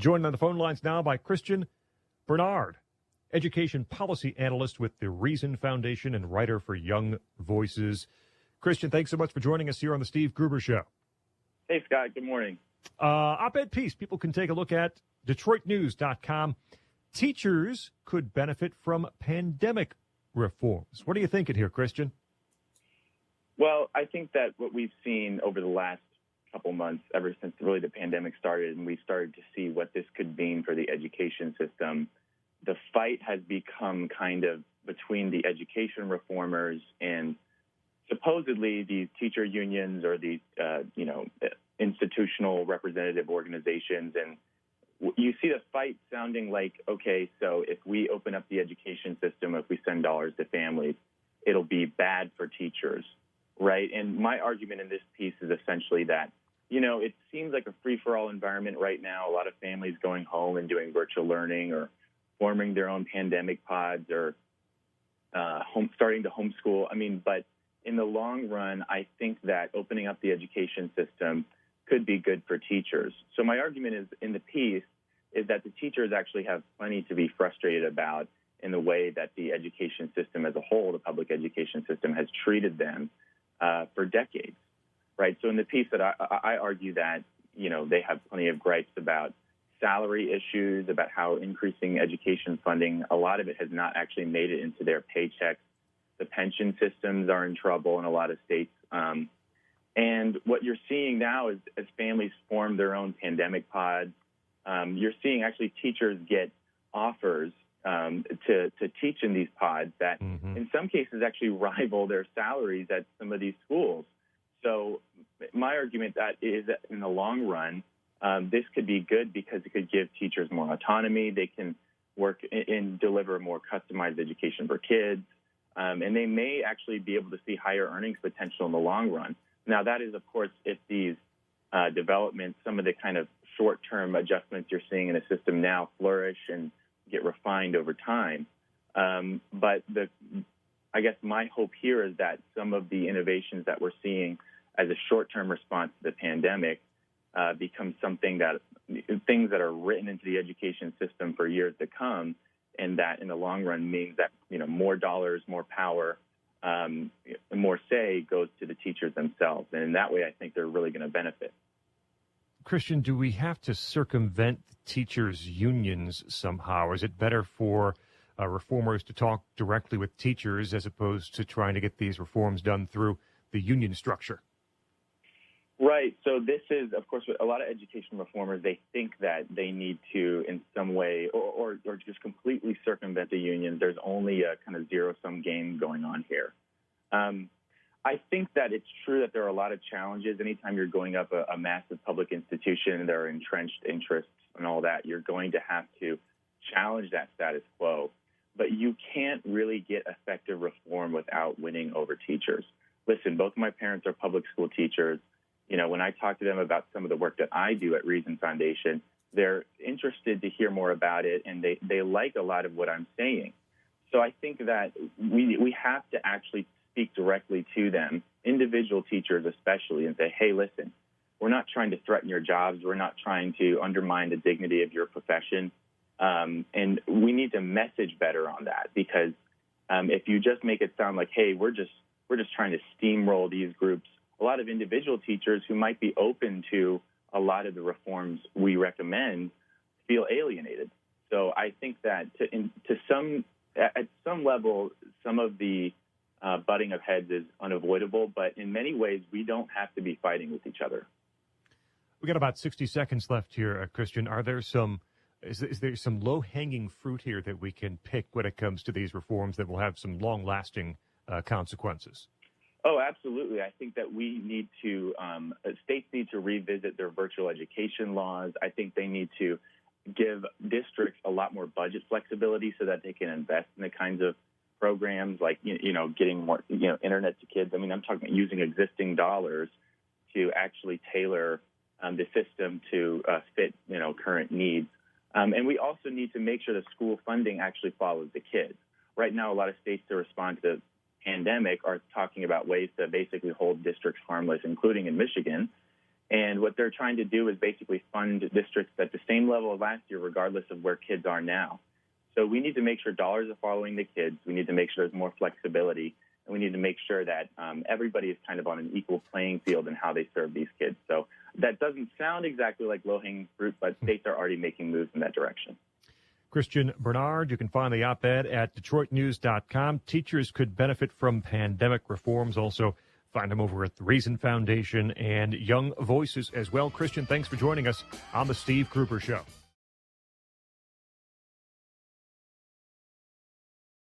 Joined on the phone lines now by Christian Barnard, education policy analyst with the Reason Foundation and writer for Young Voices. Christian, thanks so much for joining us here on the Steve Grube Show. Hey, Scott. Good morning. Op-ed piece people can take a look at DetroitNews.com. Teachers could benefit from pandemic reforms. What are you thinking here, Christian? Well, I think that what we've seen over the last couple months, ever since really the pandemic started, and we started to see what this could mean for the education system, the fight has become kind of between the education reformers and supposedly these teacher unions or these, institutional representative organizations. And you see the fight sounding like, okay, so if we open up the education system, if we send dollars to families, it'll be bad for teachers, right? And my argument in this piece is essentially that, it seems like a free-for-all environment right now. A lot of families going home and doing virtual learning or forming their own pandemic pods or starting to homeschool. But in the long run, I think that opening up the education system could be good for teachers. So my argument is in the piece is that the teachers actually have plenty to be frustrated about in the way that the education system as a whole, the public education system, has treated them for decades, right? So in the piece that I argue that, they have plenty of gripes about salary issues, about how increasing education funding, a lot of it has not actually made it into their paychecks. The pension systems are in trouble in a lot of states. And what you're seeing now is as families form their own pandemic pods, you're seeing actually teachers get offers to teach in these pods that in some cases actually rival their salaries at some of these schools. So my argument that is that in the long run, this could be good because it could give teachers more autonomy. They can work and deliver more customized education for kids. And they may actually be able to see higher earnings potential in the long run. Now, that is, of course, if these developments, some of the kind of short-term adjustments you're seeing in the system now flourish and get refined over time. But I guess my hope here is that some of the innovations that we're seeing as a short-term response to the pandemic become things that are written into the education system for years to come, and that in the long run means that, more dollars, more power, more say goes to the teachers themselves. And in that way, I think they're really going to benefit. Christian, do we have to circumvent teachers' unions somehow? Or is it better for reformers to talk directly with teachers as opposed to trying to get these reforms done through the union structure? Right. So this is, of course, a lot of education reformers, they think that they need to in some way or just completely circumvent the unions. There's only a kind of zero-sum game going on here. I think that it's true that there are a lot of challenges. Anytime you're going up a massive public institution, there are entrenched interests and all that, you're going to have to challenge that status quo. But you can't really get effective reform without winning over teachers. Listen, both of my parents are public school teachers. When I talk to them about some of the work that I do at Reason Foundation, they're interested to hear more about it, and they like a lot of what I'm saying. So I think that we have to actually speak directly to them, individual teachers especially, and say, hey, listen, we're not trying to threaten your jobs. We're not trying to undermine the dignity of your profession. And we need to message better on that, because if you just make it sound like, hey, we're just trying to steamroll these groups, a lot of individual teachers who might be open to a lot of the reforms we recommend feel alienated. So I think that at some level, some of the butting of heads is unavoidable, but in many ways, we don't have to be fighting with each other. We got about 60 seconds left here, Christian. Is there some low-hanging fruit here that we can pick when it comes to these reforms that will have some long-lasting consequences? Oh, absolutely. I think that states need to revisit their virtual education laws. I think they need to give districts a lot more budget flexibility so that they can invest in the kinds of programs like, getting more, internet to kids. I'm talking about using existing dollars to actually tailor the system to fit, current needs. And we also need to make sure that school funding actually follows the kids. Right now, a lot of states to respond to the pandemic are talking about ways to basically hold districts harmless, including in Michigan. And what they're trying to do is basically fund districts at the same level as last year, regardless of where kids are now. So we need to make sure dollars are following the kids. We need to make sure there's more flexibility. And we need to make sure that everybody is kind of on an equal playing field in how they serve these kids. So that doesn't sound exactly like low-hanging fruit, but states are already making moves in that direction. Christian Barnard, you can find the op-ed at DetroitNews.com. Teachers could benefit from pandemic reforms. Also, find them over at the Reason Foundation and Young Voices as well. Christian, thanks for joining us on the Steve Grube Show.